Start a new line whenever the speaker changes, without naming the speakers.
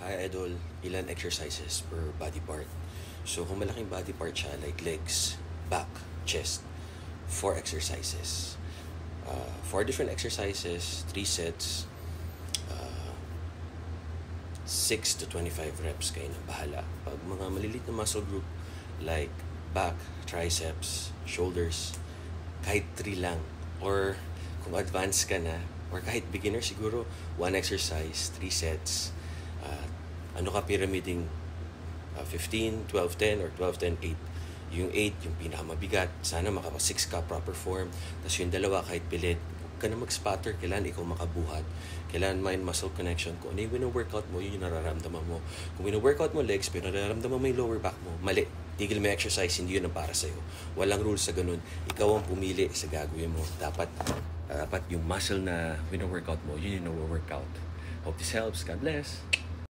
Hi Idol, ilan exercises per body part? So kung malaking body part siya, like legs, back, chest, 4 exercises. 4 different exercises, 3 sets, 6 to 25 reps, kayo na bahala. Pag mga malilit na muscle group, like back, triceps, shoulders, kahit 3 lang. Or kung advanced ka na, or kahit beginner siguro, 1 exercise, 3 sets. Ano ka pyramiding 15, 12, 10 or 12, 10, 8. Yung 8, yung pinakamabigat. Sana makapa 6 ka, proper form. Tapos yung 2, kahit pilit. Huwag ka na mag-spatter. Kailangan ikaw makabuhat. Kailangan mind-muscle connection. Kung ano yung wino-workout mo, yun yung nararamdaman mo. Kung wino-workout mo legs, pero nararamdaman mo yung lower back mo, mali. Tigil mo exercise, hindi yun ang para sa'yo. Walang rules sa ganun. Ikaw ang pumili sa gagawin mo. Dapat yung muscle na wino-workout mo, yun yung no-workout. Hope this helps. God bless.